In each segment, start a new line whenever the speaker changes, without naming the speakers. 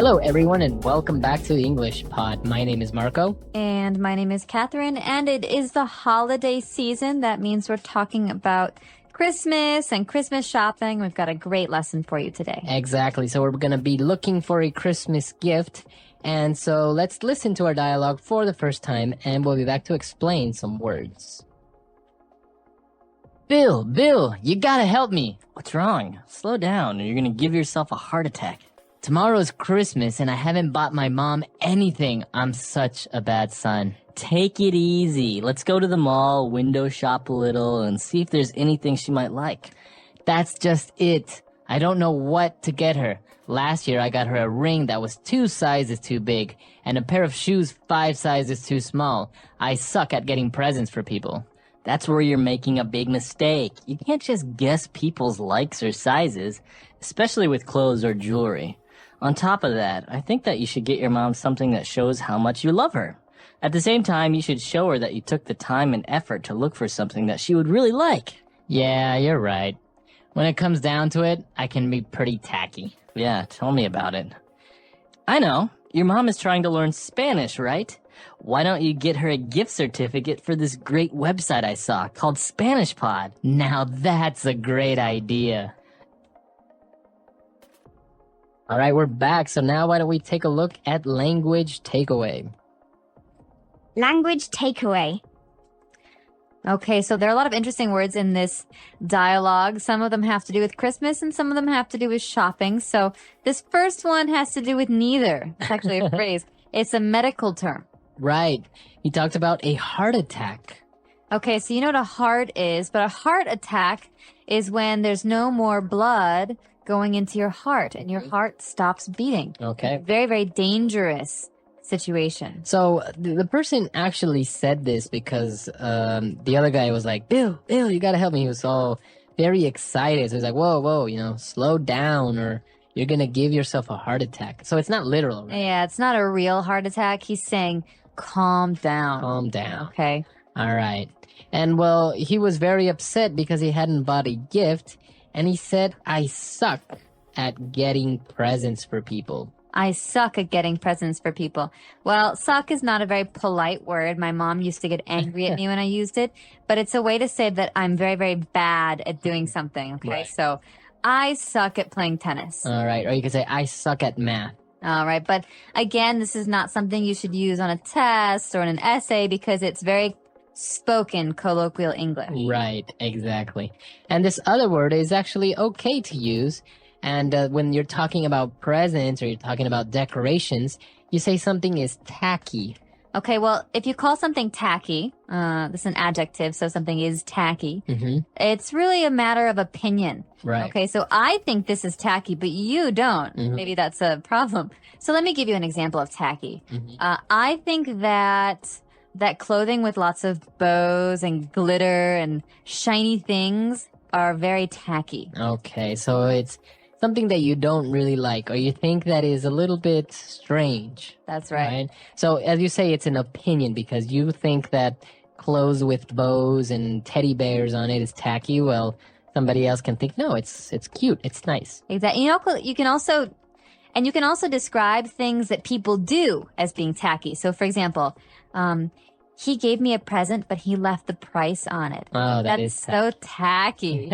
Hello, everyone, and welcome back to the English Pod. My name is Marco.
And my name is Catherine, and it is the holiday season. That means we're talking about Christmas and Christmas shopping. We've got a great lesson for you today.
Exactly. So we're going to be looking for a Christmas gift. And so let's listen to our dialogue for the first time, and we'll be back to explain some words. Bill, you gotta help me.
What's wrong? Slow down or you're gonna give yourself a heart attack.
Tomorrow's Christmas and I haven't bought my mom anything. I'm such a bad son.
Take it easy. Let's go to the mall, window shop a little, and see if there's anything she might like.
That's just it. I don't know what to get her. Last year I got her a ring that was 2 sizes too big and a pair of shoes 5 sizes too small. I suck at getting presents for people.
That's where you're making a big mistake. You can't just guess people's likes or sizes, especially with clothes or jewelry. On top of that, I think that you should get your mom something that shows how much you love her. At the same time, you should show her that you took the time and effort to look for something that she would really like.
Yeah, you're right. When it comes down to it, I can be pretty tacky.
Yeah, tell me about it. I know. Your mom is trying to learn Spanish, right? Why don't you get her a gift certificate for this great website I saw called Spanish Pod?
Now that's a great idea. All right, we're back. So now why don't we take a look at language takeaway?
Language takeaway.
Okay, so there are a lot of interesting words in this dialogue. Some of them have to do with Christmas and some of them have to do with shopping. So this first one has to do with neither. It's actually a phrase. It's a medical term.
Right. He talked about a heart attack.
Okay, so you know what a heart is, but a heart attack is when there's no more blood going into your heart and your heart stops beating.
Okay.
Very, very dangerous situation.
So the person actually said this because the other guy was like, Bill, you gotta help me. He was all very excited. So he's like, whoa, slow down or you're gonna give yourself a heart attack. So it's not literal, right?
Yeah, it's not a real heart attack. He's saying, calm down.
Calm down.
Okay.
All right. And well, he was very upset because he hadn't bought a gift. And he said, I suck at getting presents for people.
I suck at getting presents for people. Well, suck is not a very polite word. My mom used to get angry at me when I used it. But it's a way to say that I'm very, very bad at doing something. Okay.
Right.
So I suck at playing tennis.
All right. Or you could say, I suck at math.
All right. But again, this is not something you should use on a test or in an essay because it's very spoken colloquial English.
Right, exactly. And this other word is actually okay to use. And when you're talking about presents or you're talking about decorations, you say something is tacky.
Okay, well, if you call something tacky, this is an adjective, so something is tacky, it's really a matter of opinion.
Right.
Okay, so I think this is tacky, but you don't. Maybe that's a problem. So let me give you an example of tacky. I think that clothing with lots of bows and glitter and shiny things are very tacky.
Okay, so it's something that you don't really like or you think that is a little bit strange.
That's right.
So as you say, it's an opinion because you think that clothes with bows and teddy bears on it is tacky. Well, somebody else can think, no, it's cute. It's nice.
Exactly. You can also describe things that people do as being tacky. So for example, he gave me a present, but he left the price on it.
Oh,
That's so tacky.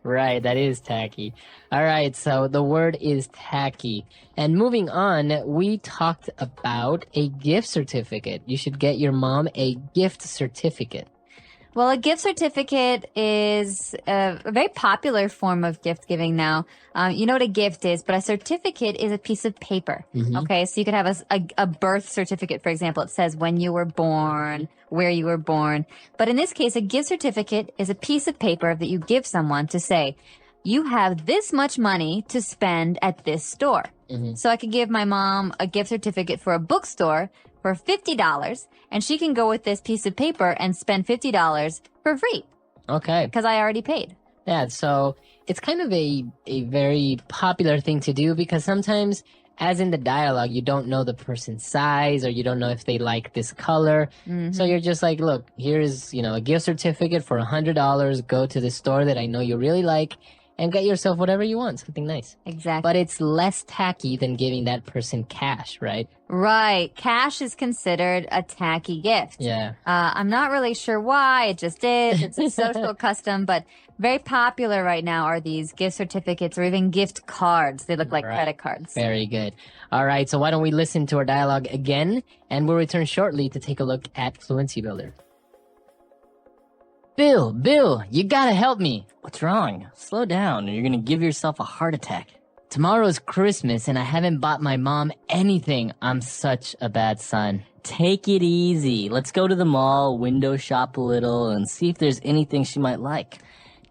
Right, that is tacky. All right, so the word is tacky. And moving on, we talked about a gift certificate. You should get your mom a gift certificate.
Well, a gift certificate is a very popular form of gift giving now. You know what a gift is, but a certificate is a piece of paper. Okay, so you could have a birth certificate, for example. It says when you were born, where you were born. But in this case, a gift certificate is a piece of paper that you give someone to say, you have this much money to spend at this store. So I could give my mom a gift certificate for a bookstore for $50, and she can go with this piece of paper and spend $50 for free.
Okay.
Because I already paid.
Yeah, so it's kind of a very popular thing to do because sometimes, as in the dialogue, you don't know the person's size or you don't know if they like this color. So you're just like, look, here's, a gift certificate for $100. Go to the store that I know you really like and get yourself whatever you want, something nice.
Exactly.
But it's less tacky than giving that person cash, right?
Right. Cash is considered a tacky gift.
Yeah.
I'm not really sure why. It just is. It's a social custom, but very popular right now are these gift certificates or even gift cards. They look like credit cards.
Very good. All right, so why don't we listen to our dialogue again, and we'll return shortly to take a look at Fluency Builder. Bill, you gotta help me.
What's wrong? Slow down or you're gonna give yourself a heart attack.
Tomorrow's Christmas and I haven't bought my mom anything. I'm such a bad son.
Take it easy. Let's go to the mall, window shop a little, and see if there's anything she might like.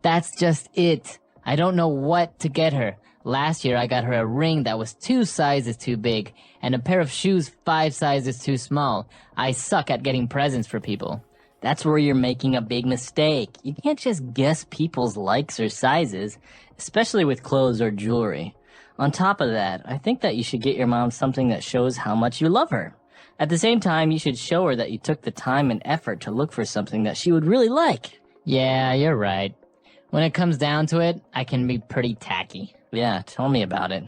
That's just it. I don't know what to get her. Last year I got her a ring that was 2 sizes too big and a pair of shoes 5 sizes too small. I suck at getting presents for people.
That's where you're making a big mistake. You can't just guess people's likes or sizes, especially with clothes or jewelry. On top of that, I think that you should get your mom something that shows how much you love her. At the same time, you should show her that you took the time and effort to look for something that she would really like.
Yeah, you're right. When it comes down to it, I can be pretty tacky.
Yeah, tell me about it.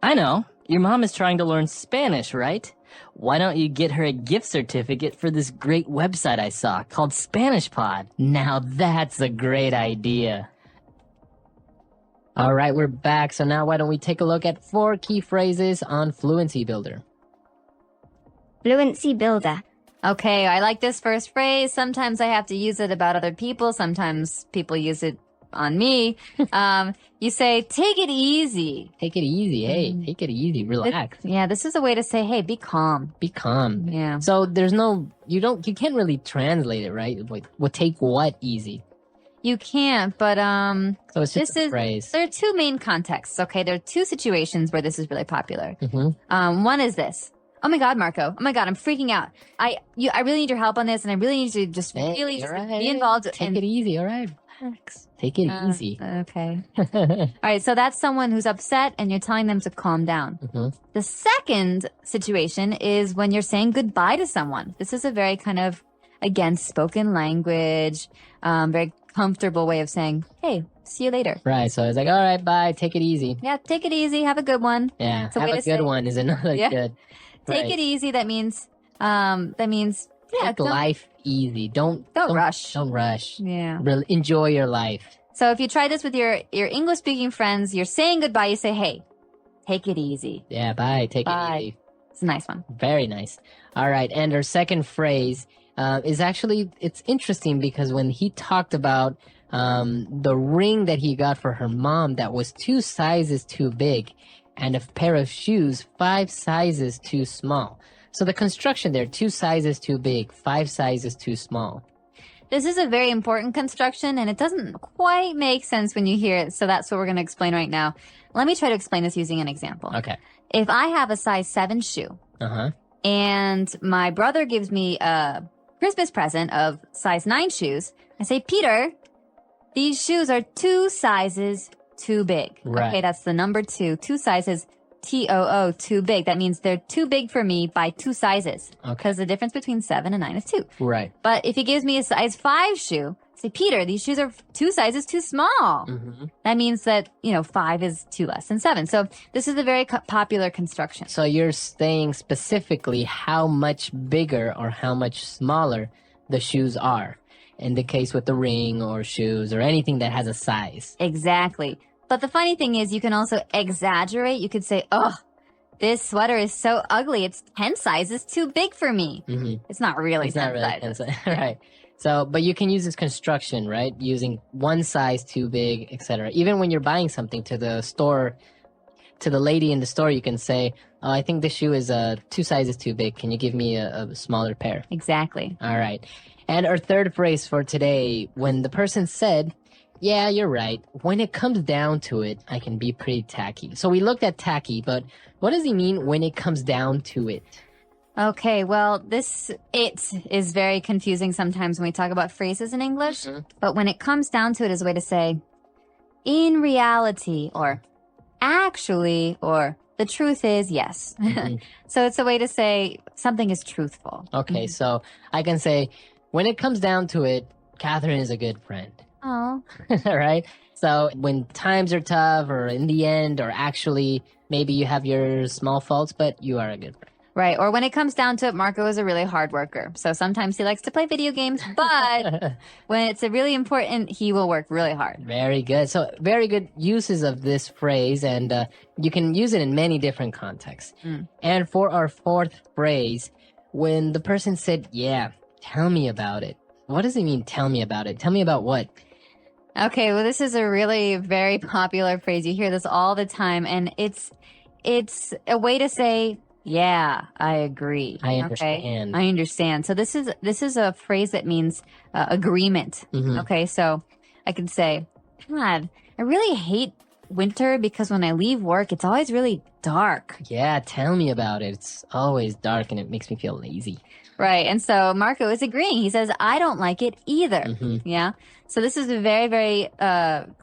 I know. Your mom is trying to learn Spanish, right? Why don't you get her a gift certificate for this great website I saw called Spanish Pod?
Now that's a great idea. All right, we're back. So now why don't we take a look at 4 key phrases on Fluency Builder.
Fluency builder.
Okay, I like this first phrase. Sometimes I have to use it about other people. Sometimes people use it on me. You say, take it easy.
Take it easy. Hey, take it easy. Relax.
This is a way to say, hey, be calm.
Be calm.
Yeah.
So there's no, you can't really translate it, right? Like, well, take what easy?
You can't, but
So it's just a phrase.
there are 2 main contexts, okay? There are 2 situations where this is really popular. One is this. Oh my God, Marco. Oh my God, I'm freaking out. I really need your help on this, and I really need you to just be involved.
Take it easy, all right? Relax. Take it easy.
Okay. All right, so that's someone who's upset, and you're telling them to calm down. The second situation is when you're saying goodbye to someone. This is a very kind of, again, spoken language, very comfortable way of saying, hey, see you later.
Right, so it's like, all right, bye, take it easy.
Yeah, take it easy. Have a good one.
Yeah, have a good one is another good.
Take it easy. That means,
take life easy. Don't
rush.
Don't rush.
Yeah.
Enjoy your life.
So if you try this with your English speaking friends, you're saying goodbye. You say, hey, take it easy.
Yeah, bye. Take it easy.
It's a nice one.
Very nice. All right. And our second phrase is actually, it's interesting because when he talked about the ring that he got for her mom that was 2 sizes too big and a pair of shoes 5 sizes too small. So the construction there, 2 sizes too big, 5 sizes too small.
This is a very important construction, and it doesn't quite make sense when you hear it, so that's what we're going to explain right now. Let me try to explain this using an example.
Okay.
If I have a size 7 shoe, and my brother gives me a Christmas present of size 9 shoes, I say, Peter, these shoes are 2 sizes too big.
Right.
Okay, that's the number 2. 2 sizes, T-O-O, too big. That means they're too big for me by 2 sizes. Okay. Because the difference between 7 and 9 is 2.
Right.
But if he gives me a size 5 shoe, say, Peter, these shoes are 2 sizes too small. That means that, 5 is 2 less than 7. So this is a very popular construction.
So you're saying specifically how much bigger or how much smaller the shoes are. In the case with the ring or shoes or anything that has a size.
Exactly. But the funny thing is you can also exaggerate. You could say, oh, this sweater is so ugly. It's 10 sizes too big for me. It's not really 10 sizes.
Right. So, but you can use this construction, right? Using 1 size too big, etc. Even when you're buying something to the store, to the lady in the store, you can say, oh, I think this shoe is 2 sizes too big. Can you give me a smaller pair?
Exactly.
All right. And our third phrase for today, when the person said, yeah, you're right. When it comes down to it, I can be pretty tacky. So we looked at tacky, but what does he mean when it comes down to it?
Okay, well, it is very confusing sometimes when we talk about phrases in English. But when it comes down to it is a way to say, in reality, or actually, or the truth is yes. So it's a way to say something is truthful.
Okay, so I can say, when it comes down to it, Catherine is a good friend.
Oh.
Right? So when times are tough or in the end, or actually maybe you have your small faults, but you are a good friend.
Right. Or when it comes down to it, Marco is a really hard worker. So sometimes he likes to play video games, but when it's a really important, he will work really hard.
Very good. So very good uses of this phrase, and you can use it in many different contexts. And for our fourth phrase, when the person said, yeah, tell me about it. What does it mean, tell me about it? Tell me about what?
Okay, well, this is a really very popular phrase. You hear this all the time, and it's a way to say, yeah, I agree.
I understand.
Okay? I understand. So this is a phrase that means agreement. Okay, so I could say, God, I really hate winter because when I leave work, it's always really dark.
Yeah, tell me about it. It's always dark and it makes me feel lazy.
Right. And so Marco is agreeing. He says, I don't like it either. Yeah. So this is a very, very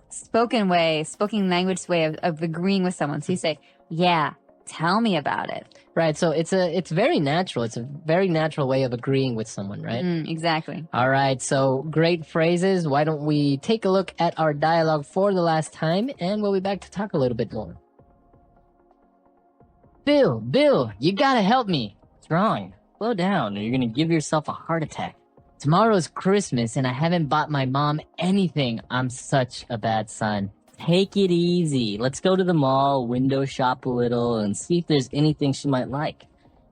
spoken language way of agreeing with someone. So you say, yeah, tell me about it.
Right. So it's very natural. It's a very natural way of agreeing with someone, right?
Exactly.
All right. So great phrases. Why don't we take a look at our dialogue for the last time, and we'll be back to talk a little bit more. Bill, you gotta help me.
What's wrong? Slow down or you're gonna give yourself a heart attack.
Tomorrow's Christmas and I haven't bought my mom anything. I'm such a bad son.
Take it easy. Let's go to the mall, window shop a little, and see if there's anything she might like.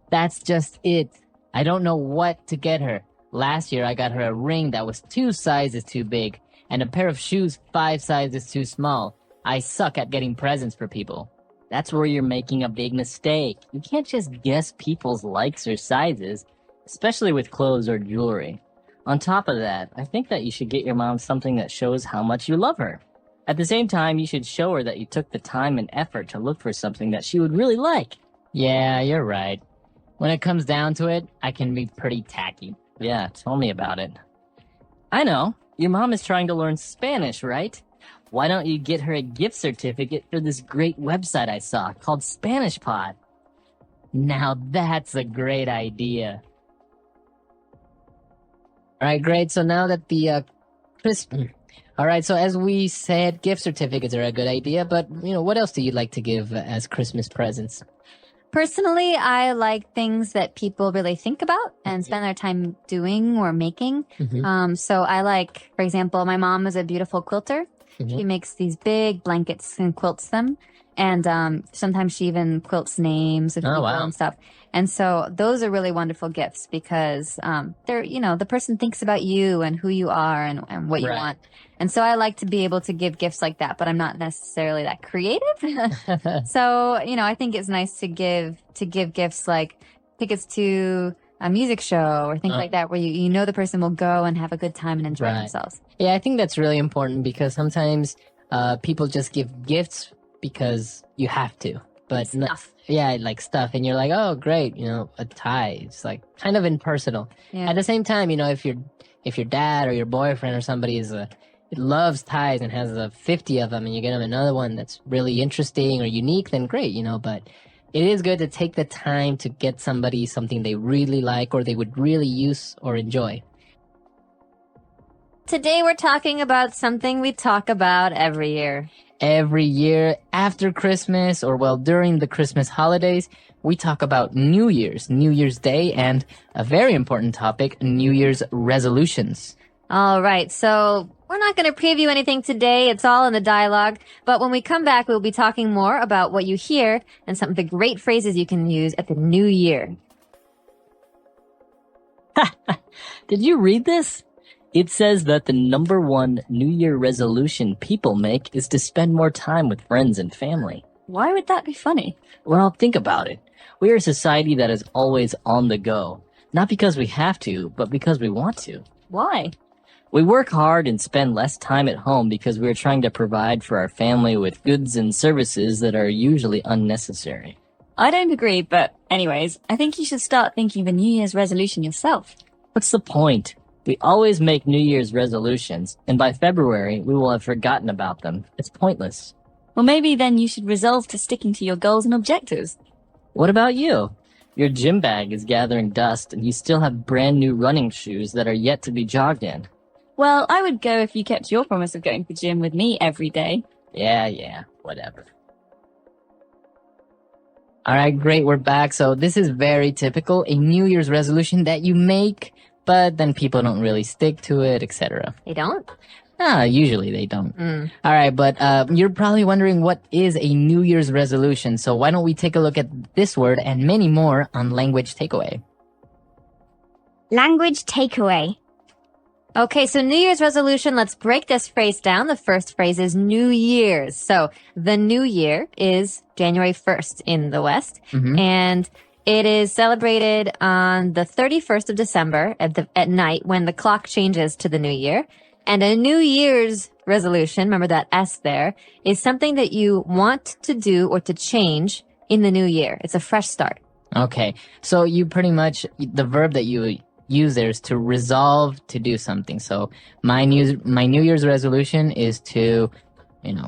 That's just it. I don't know what to get her. Last year I got her a ring that was 2 sizes too big and a pair of shoes 5 sizes too small. I suck at getting presents for people.
That's where you're making a big mistake. You can't just guess people's likes or sizes, especially with clothes or jewelry. On top of that, I think that you should get your mom something that shows how much you love her. At the same time, you should show her that you took the time and effort to look for something that she would really like.
Yeah, you're right. When it comes down to it, I can be pretty tacky.
Yeah, tell me about it. I know, your mom is trying to learn Spanish, right? Why don't you get her a gift certificate for this great website I saw called Spanish Pod?
Now that's a great idea.
All right, great. So now that the all right, so as we said, gift certificates are a good idea, but what else do you like to give as Christmas presents?
Personally, I like things that people really think about and spend their time doing or making. So I like, for example, my mom is a beautiful quilter. She makes these big blankets and quilts them. And sometimes she even quilts names of people and stuff. And so those are really wonderful gifts because they're, the person thinks about you and who you are and what you want. And so I like to be able to give gifts like that, but I'm not necessarily that creative. So, I think it's nice to give gifts like tickets to a music show or things like that where you know the person will go and have a good time and enjoy themselves.
Yeah, I think that's really important because sometimes people just give gifts because you have to, but
stuff.
Like stuff, and you're like, oh great, a tie. It's like kind of impersonal. At the same time, if your dad or your boyfriend or somebody it loves ties and has 50 of them, and you get them another one that's really interesting or unique, then great, but it is good to take the time to get somebody something they really like or they would really use or enjoy.
Today we're talking about something we talk about every year.
Every year after Christmas or during the Christmas holidays, we talk about New Year's Day, and a very important topic, New Year's resolutions.
All right. So we're not going to preview anything today. It's all in the dialogue. But when we come back, we'll be talking more about what you hear and some of the great phrases you can use at the new year.
Did you read this? It says that the number one New Year resolution people make is to spend more time with friends and family.
Why would that be funny?
Well, think about it. We are a society that is always on the go. Not because we have to, but because we want to.
Why?
We work hard and spend less time at home because we are trying to provide for our family with goods and services that are usually unnecessary.
I don't agree, but anyways, I think you should start thinking of a New Year's resolution yourself.
What's the point? We always make New Year's resolutions, and by February, we will have forgotten about them. It's pointless.
Well, maybe then you should resolve to sticking to your goals and objectives.
What about you? Your gym bag is gathering dust, and you still have brand new running shoes that are yet to be jogged in.
Well, I would go if you kept your promise of going to the gym with me every day.
Yeah, whatever. All right, great. We're back. So this is very typical, a New Year's resolution that you make, but then people don't really stick to it, etc.
They don't?
Usually they don't. All right, but you're probably wondering what is a New Year's resolution. So why don't we take a look at this word and many more on Language Takeaway.
Language takeaway.
Okay, so New Year's resolution, let's break this phrase down. The first phrase is New Year's. So the New Year is January 1st in the West, and it is celebrated on the 31st of December at night when the clock changes to the New Year. And a New Year's resolution, remember that S there, is something that you want to do or to change in the new year. It's a fresh start.
Okay, so you pretty much, the verb that you use there is to resolve to do something. So my New Year's resolution is to,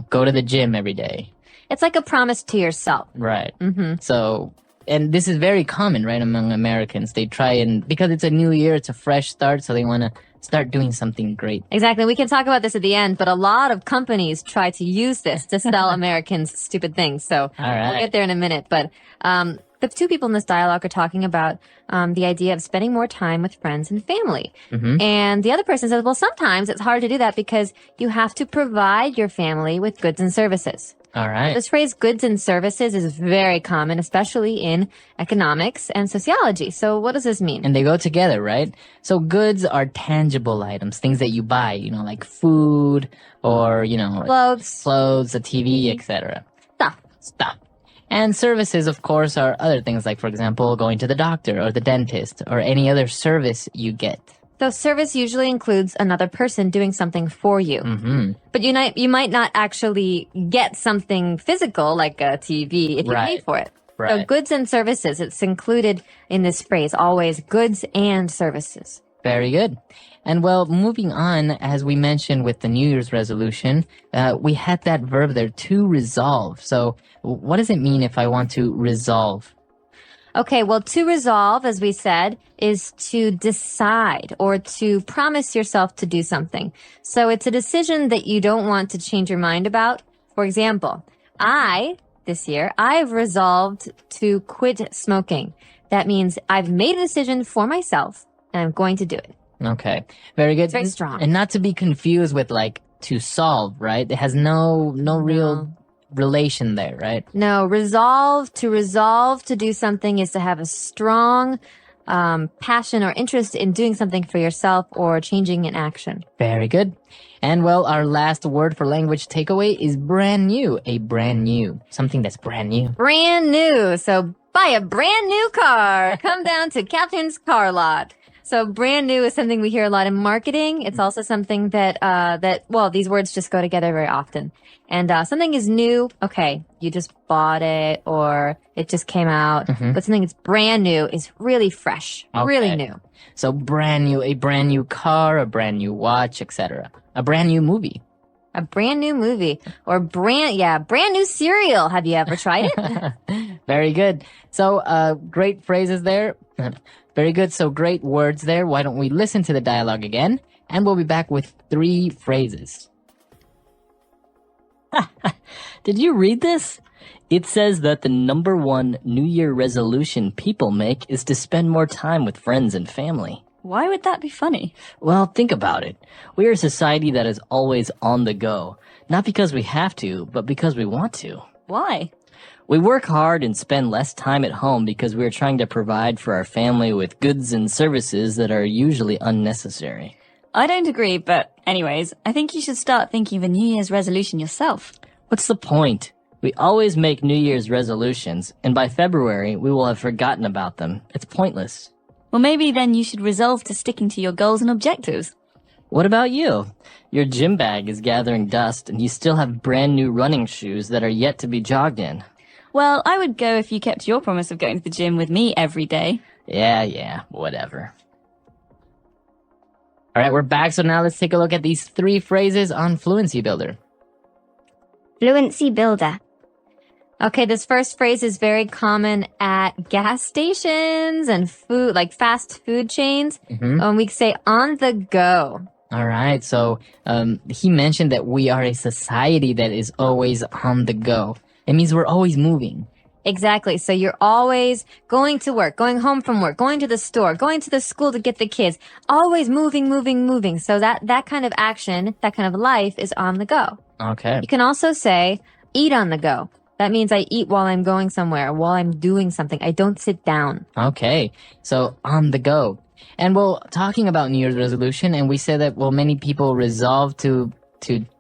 go to the gym every day.
It's like a promise to yourself.
Right. So, and this is very common, right, among Americans. They try and, because it's a new year, it's a fresh start, so they want to start doing something great.
Exactly. We can talk about this at the end, but a lot of companies try to use this to sell Americans stupid things. So we'll get there in a minute. But the two people in this dialogue are talking about the idea of spending more time with friends and family. And the other person says, well, sometimes it's hard to do that because you have to provide your family with goods and services.
All right.
This phrase goods and services is very common, especially in economics and sociology. So what does this mean?
And they go together, right? So goods are tangible items, things that you buy, like food or, clothes, a TV, etc. Stuff. And services, of course, are other things like, for example, going to the doctor or the dentist or any other service you get.
So service usually includes another person doing something for you. But you might not actually get something physical like a TV if you pay for it.
Right.
So goods and services, it's included in this phrase, always goods and services.
Very good. And well, moving on, as we mentioned with the New Year's resolution, we had that verb there, to resolve. So what does it mean if I want to resolve?
Okay, well, to resolve, as we said, is to decide or to promise yourself to do something. So it's a decision that you don't want to change your mind about. For example, this year, I've resolved to quit smoking. That means I've made a decision for myself and I'm going to do it.
Okay, very good.
It's very strong.
And not to be confused with to solve, right? It has no real relation there, right?
No, resolve to do something is to have a strong passion or interest in doing something for yourself or changing an action.
Very good. And well, our last word for language takeaway is brand new. A brand new. Something that's brand new.
Brand new. So buy a brand new car. Come down to Captain's Car Lot. So brand new is something we hear a lot in marketing. It's also something that these words just go together very often. And something is new. Okay, you just bought it or it just came out. But something that's brand new is really fresh, really new.
So brand new, a brand new car, a brand new watch, etc. A brand new movie.
A brand new movie or brand new cereal. Have you ever tried it?
Very good. So great phrases there. Very good. So great words there. Why don't we listen to the dialogue again? And we'll be back with 3 phrases.
Did you read this? It says that the number 1 New Year resolution people make is to spend more time with friends and family.
Why would that be funny?
Well, think about it. We are a society that is always on the go. Not because we have to, but because we want to.
Why?
We work hard and spend less time at home because we are trying to provide for our family with goods and services that are usually unnecessary.
I don't agree, but anyways, I think you should start thinking of a New Year's resolution yourself.
What's the point? We always make New Year's resolutions, and by February, we will have forgotten about them. It's pointless.
Well, maybe then you should resolve to sticking to your goals and objectives.
What about you? Your gym bag is gathering dust, and you still have brand new running shoes that are yet to be jogged in.
Well, I would go if you kept your promise of going to the gym with me every day.
Yeah, whatever.
All right, we're back. So now let's take a look at these 3 phrases on Fluency Builder.
Fluency builder.
Okay, this first phrase is very common at gas stations and food, like fast food chains. When we say on the go.
All right. So he mentioned that we are a society that is always on the go. It means we're always moving.
Exactly. So you're always going to work, going home from work, going to the store, going to the school to get the kids, always moving, moving, moving. So that kind of action, that kind of life is on the go.
Okay.
You can also say eat on the go. That means I eat while I'm going somewhere, while I'm doing something. I don't sit down.
Okay. So on the go. And well, talking about New Year's resolution, and we said that, well, many people resolve to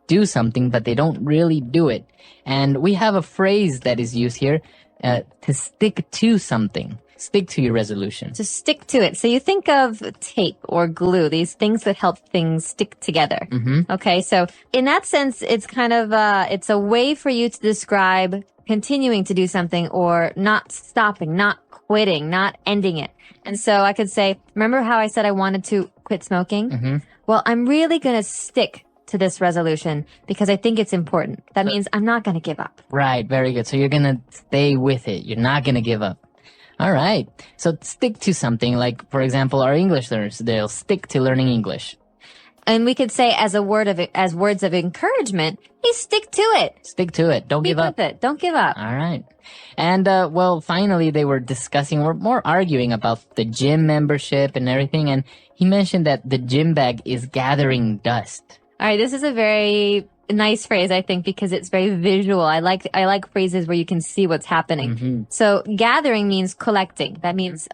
do something, but they don't really do it. And we have a phrase that is used here, to stick to something. Stick to your resolution.
To stick to it. So you think of tape or glue, these things that help things stick together. Okay. So in that sense, it's kind of, it's a way for you to describe continuing to do something or not stopping, not quitting, not ending it. And so I could say, remember how I said I wanted to quit smoking? Well, I'm really going to stick to this resolution because I think it's important. That means I'm not going to give up.
Right. Very good. So you're going to stay with it. You're not going to give up. All right. So stick to something like, for example, our English learners, they'll stick to learning English.
And we could say as words of encouragement, hey, stick to it.
Stick to it. Don't give up.
Keep with it. Don't give up.
All right. And, well, finally they were more arguing about the gym membership and everything. And he mentioned that the gym bag is gathering dust.
All right. This is a very nice phrase, I think, because it's very visual. I like phrases where you can see what's happening. So gathering means collecting. That means,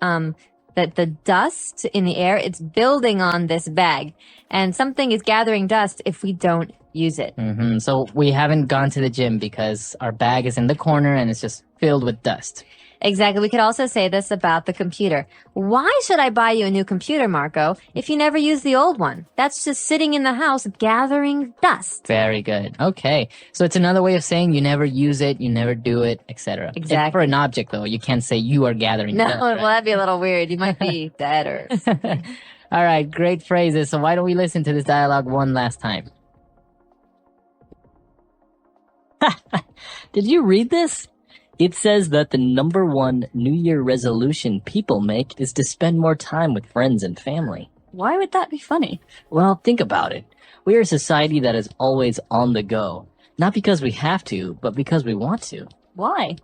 that the dust in the air, it's building on this bag. And something is gathering dust if we don't use it.
So we haven't gone to the gym because our bag is in the corner and it's just filled with dust.
Exactly. We could also say this about the computer. Why should I buy you a new computer, Marco, if you never use the old one? That's just sitting in the house gathering dust.
Very good. Okay. So it's another way of saying you never use it, you never do it, etc.
Exactly.
For an object, though, you can't say you are gathering
No,
dust.
well,
Right?
that'd be a little weird. You might be dead or...
All right. Great phrases. So why don't we listen to this dialogue one last time?
Did you read this? It says that the number one New Year resolution people make is to spend more time with friends and family.
Why would that be funny?
Well, think about it. We are a society that is always on the go. Not because we have to, but because we want to.
Why?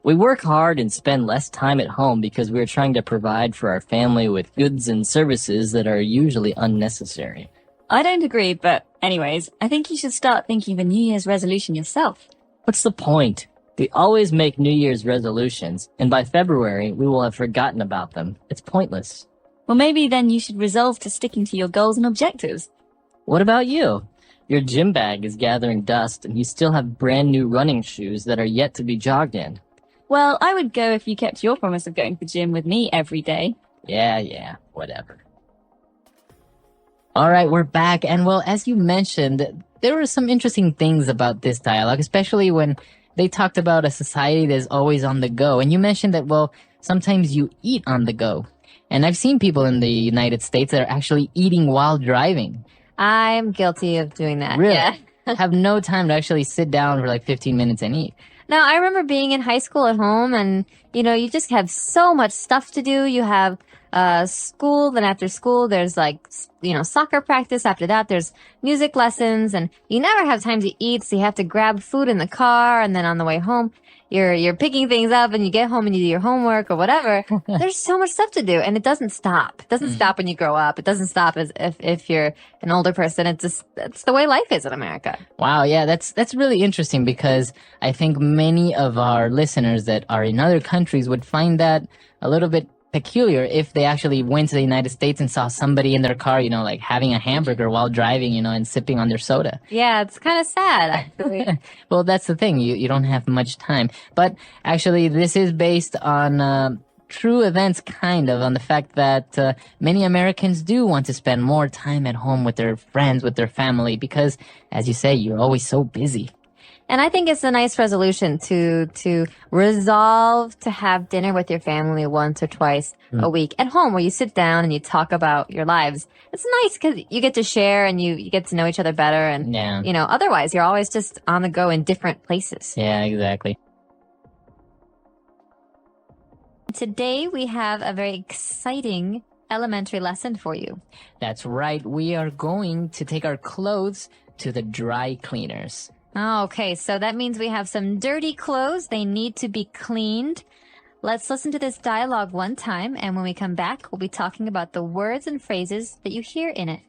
We work hard and spend less time at home because we are trying to provide for our family with goods and services that are usually unnecessary.
I don't agree, but anyways, I think you should start thinking of a New Year's resolution yourself.
What's the point? We always make New Year's resolutions, and by February, we will have forgotten about them. It's pointless.
Well, maybe then you should resolve to sticking to your goals and objectives.
What about you? Your gym bag is gathering dust, and you still have brand new running shoes that are yet to be jogged in.
Well, I would go if you kept your promise of going to the gym with me every day.
Yeah, whatever.
All right, we're back. And well, as you mentioned, there were some interesting things about this dialogue, especially when they talked about a society that's always on the go. And you mentioned that, well, sometimes you eat on the go. And I've seen people in the United States that are actually eating while driving.
I'm guilty of doing that.
Really?
Yeah.
Have no time to actually sit down for like 15 minutes and eat.
Now, I remember being in high school at home and, you just have so much stuff to do. You have school, then after school, there's soccer practice. After that, there's music lessons and you never have time to eat. So you have to grab food in the car. And then on the way home, you're picking things up and you get home and you do your homework or whatever. There's so much stuff to do and it doesn't stop. It doesn't stop when you grow up. It doesn't stop as if you're an older person. It's the way life is in America.
Wow, yeah, that's really interesting because I think many of our listeners that are in other countries would find that a little bit peculiar if they actually went to the United States and saw somebody in their car, like having a hamburger while driving, and sipping on their soda.
Yeah, it's kind of sad, actually.
Well, that's the thing. You don't have much time. But actually, this is based on true events, kind of, on the fact that many Americans do want to spend more time at home with their friends, with their family, because, as you say, you're always so busy.
And I think it's a nice resolution to resolve to have dinner with your family once or twice a week at home where you sit down and you talk about your lives. It's nice because you get to share and you get to know each other better. And, otherwise you're always just on the go in different places.
Yeah, exactly.
Today we have a very exciting elementary lesson for you.
That's right. We are going to take our clothes to the dry cleaners.
Okay, so that means we have some dirty clothes. They need to be cleaned. Let's listen to this dialogue one time, and when we come back, we'll be talking about the words and phrases that you hear in it.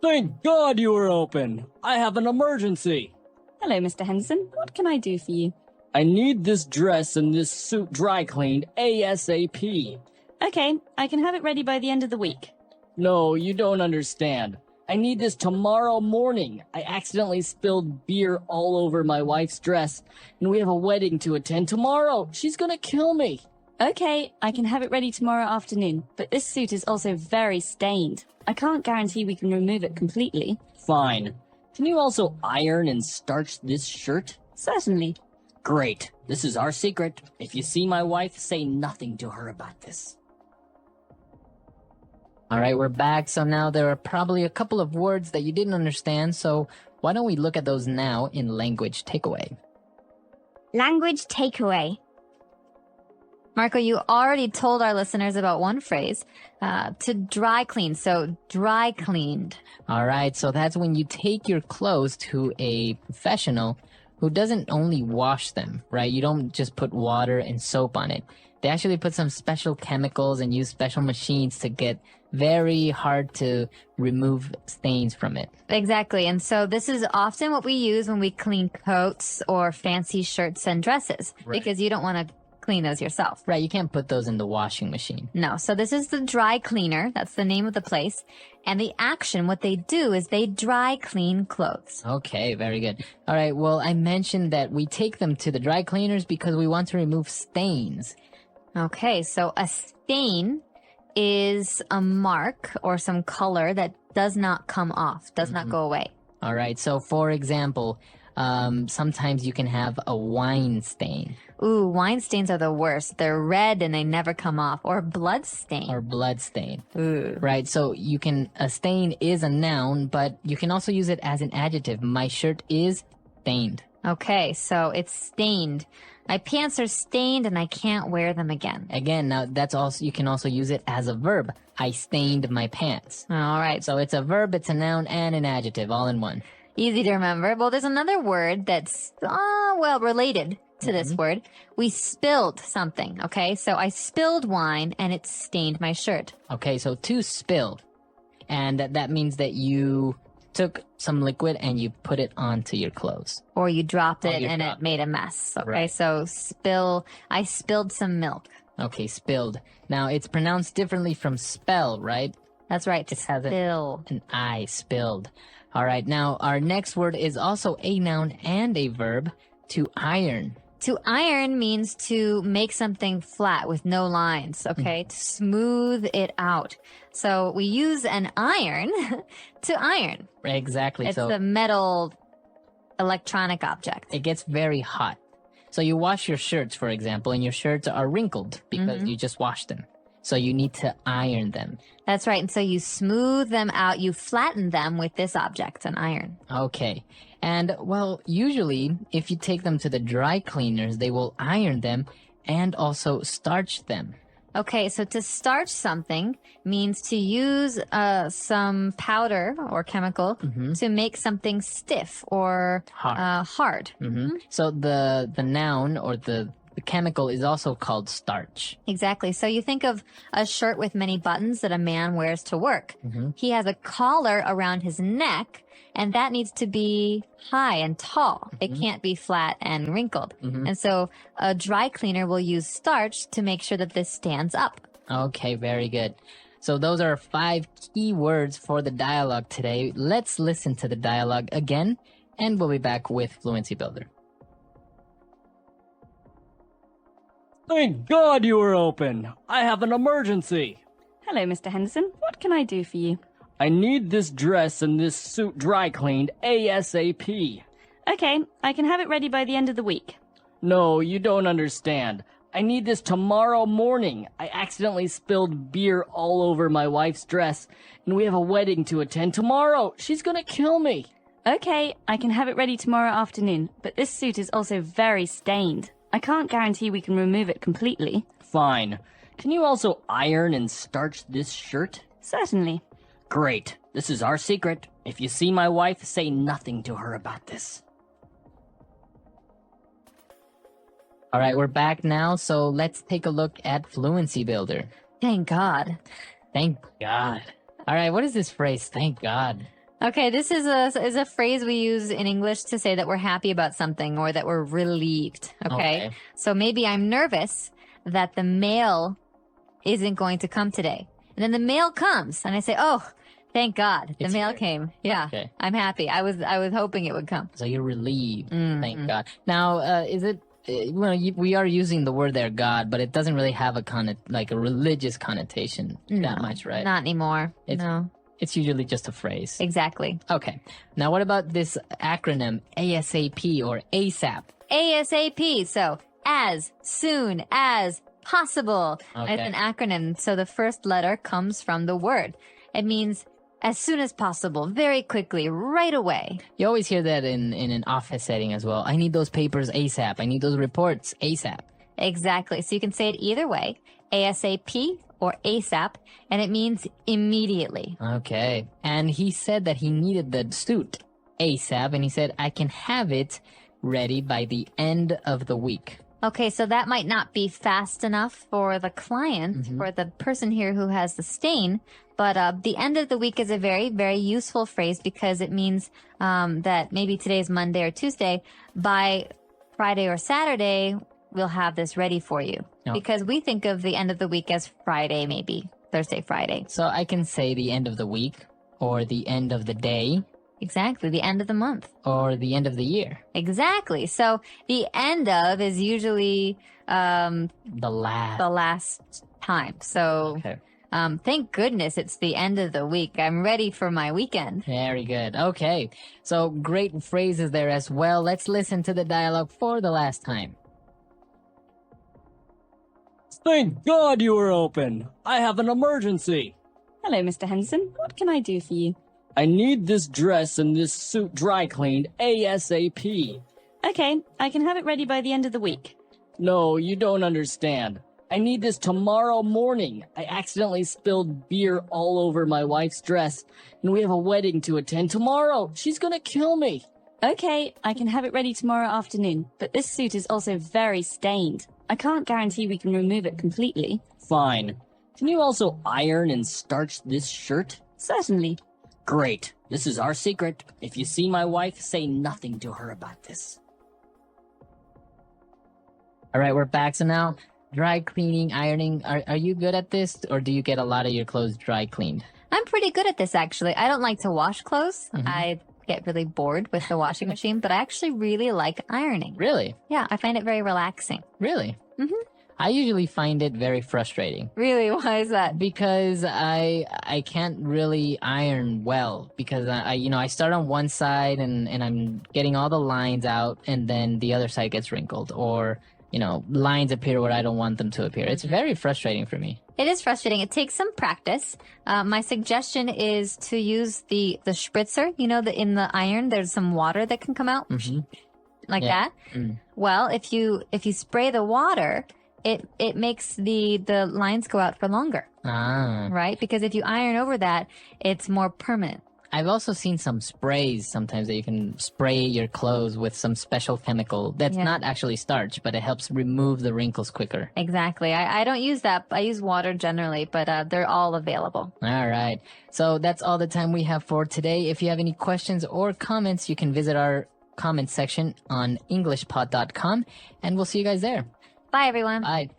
Thank God you were open. I have an emergency.
Hello, Mr. Henderson. What can I do for you?
I need this dress and this suit dry cleaned ASAP.
Okay, I can have it ready by the end of the week.
No, you don't understand. I need this tomorrow morning. I accidentally spilled beer all over my wife's dress, and we have a wedding to attend tomorrow. She's gonna kill me.
Okay, I can have it ready tomorrow afternoon, but this suit is also very stained. I can't guarantee we can remove it completely.
Fine. Can you also iron and starch this shirt?
Certainly.
Great. This is our secret. If you see my wife, say nothing to her about this.
All right, we're back. So now there are probably a couple of words that you didn't understand. So why don't we look at those now in language takeaway?
Language takeaway.
Marco, you already told our listeners about one phrase, to dry clean. So dry cleaned.
All right, so that's when you take your clothes to a professional who doesn't only wash them, right? You don't just put water and soap on it. They actually put some special chemicals and use special machines to get very hard to remove stains from it.
Exactly. And so this is often what we use when we clean coats or fancy shirts and dresses, because you don't want to clean those yourself.
Right, you can't put those in the washing machine.
No, so this is the dry cleaner. That's the name of the place. And the action, what they do is they dry clean clothes.
Okay, very good. All right, well, I mentioned that we take them to the dry cleaners because we want to remove stains.
Okay, so a stain is a mark or some color that does not come off, does not go away.
All right, so for example, sometimes you can have a wine stain.
Ooh, wine stains are the worst. They're red and they never come off. Or blood stain.
Or blood stain.
Ooh.
Right, so a stain is a noun, but you can also use it as an adjective. My shirt is stained.
Okay, so it's stained. My pants are stained and I can't wear them again.
Again, now you can also use it as a verb. I stained my pants.
All right.
So it's a verb, it's a noun, and an adjective all in one.
Easy to remember. Well, there's another word that's, related to this word. We spilled something, okay? So I spilled wine and it stained my shirt.
Okay, so to spill. And that means that you took some liquid and you put it onto your clothes.
Or you dropped it and it made a mess. Okay,
right.
So I spilled some milk.
Okay, spilled. Now, it's pronounced differently from spell, right?
That's right,
It has
spill.
an I, spilled. All right, now our next word is also a noun and a verb, to iron.
To iron means to make something flat with no lines, okay? To smooth it out. So we use an iron to iron.
Exactly.
It's
so
a metal electronic object.
it gets very hot. So you wash your shirts, for example, and your shirts are wrinkled because you just washed them. So you need to iron them.
That's right. And so you smooth them out, you flatten them with this object, an iron.
Okay. And, well, usually, if you take them to the dry cleaners, they will iron them and also starch them.
Okay, so to starch something means to use some powder or chemical to make something stiff or hard.
So the noun or the chemical is also called starch.
Exactly. So you think of a shirt with many buttons that a man wears to work. He has a collar around his neck, and that needs to be high and tall. It can't be flat and wrinkled. And so a dry cleaner will use starch to make sure that this stands up.
Okay, very good. So those are 5 key words for the dialogue today. Let's listen to the dialogue again, and we'll be back with Fluency Builder.
Thank God you were open. I have an emergency.
Hello, Mr. Henderson. What can I do for you?
I need this dress and this suit dry cleaned ASAP.
Okay, I can have it ready by the end of the week.
No, you don't understand. I need this tomorrow morning. I accidentally spilled beer all over my wife's dress, and we have a wedding to attend tomorrow. She's gonna kill me.
Okay, I can have it ready tomorrow afternoon, but this suit is also very stained. I can't guarantee we can remove it completely.
Fine. Can you also iron and starch this shirt?
Certainly.
Great. This is our secret. If you see my wife, say nothing to her about this.
All right, we're back now, so let's take a look at Fluency Builder.
Thank God.
Thank God. All right, what is this phrase? Thank God.
Okay, this is a phrase we use in English to say that we're happy about something or that we're relieved. Okay. So maybe I'm nervous that the mail isn't going to come today. And then the mail comes and I say, "Oh, thank God. The mail came." Yeah.
Okay.
I'm happy. I was hoping it would come.
So you're relieved. Thank God. Now, is it we are using the word there, God, but it doesn't really have a a religious connotation that much, right?
Not anymore. No.
It's usually just a phrase.
Exactly.
Okay. Now, what about this acronym ASAP or ASAP?
ASAP. So as soon as possible.
Okay.
It's an acronym. So the first letter comes from the word. It means as soon as possible, very quickly, right away.
You always hear that in an office setting as well. I need those papers ASAP. I need those reports ASAP.
Exactly. So you can say it either way, ASAP or ASAP, and it means immediately.
Okay. And he said that he needed the suit ASAP, and he said, I can have it ready by the end of the week.
Okay, so that might not be fast enough for the client, for the person here who has the stain, but the end of the week is a very, very useful phrase because it means that maybe today's Monday or Tuesday, by Friday or Saturday, we'll have this ready for you.
Okay.
Because we think of the end of the week as Friday, maybe Thursday, Friday.
So I can say the end of the week, or the end of the day,
Exactly, the end of the month.
or the end of the year.
Exactly. So the end of is usually
The last.
the last time. So
Okay.
thank goodness it's the end of the week. I'm ready for my weekend.
Very good. Okay. So great phrases there as well. Let's listen to the dialogue for the last time.
Thank God you were open. I have an emergency.
Hello, Mr. Henderson. What can I do for you?
I need this dress and this suit dry cleaned ASAP.
Okay, I can have it ready by the end of the week.
No, you don't understand. I need this tomorrow morning. I accidentally spilled beer all over my wife's dress, and we have a wedding to attend tomorrow. She's gonna kill me.
Okay, I can have it ready tomorrow afternoon, but this suit is also very stained. I can't guarantee we can remove it completely.
Fine. Can you also iron and starch this shirt?
Certainly.
Great. This is our secret. If you see my wife, say nothing to her about this.
All right, we're back. So now, dry cleaning, ironing. Are you good at this, or do you get a lot of your clothes dry cleaned?
I'm pretty good at this, actually. I don't like to wash clothes. I get really bored with the washing machine, but I actually really like ironing.
Really?
Yeah, I find it very relaxing.
Really? I usually find it very frustrating
Really? Why is that?
because I can't really iron well because I start on one side and I'm getting all the lines out and then the other side gets wrinkled or lines appear where I don't want them to appear. It's very frustrating for me.
It is frustrating. It takes some practice. My suggestion is to use the spritzer. In the iron, there's some water that can come out like
Yeah.
that. Well, if you spray the water, it makes the lines go out for longer,
Ah.
right? Because if you iron over that, it's more permanent.
I've also seen some sprays sometimes that you can spray your clothes with some special chemical that's
Yeah.
not actually starch, but it helps remove the wrinkles quicker.
Exactly. I don't use that. I use water generally, but they're all available.
All right. So that's all the time we have for today. If you have any questions or comments, you can visit our comment section on englishpod.com and we'll see you guys there.
Bye, everyone.
Bye.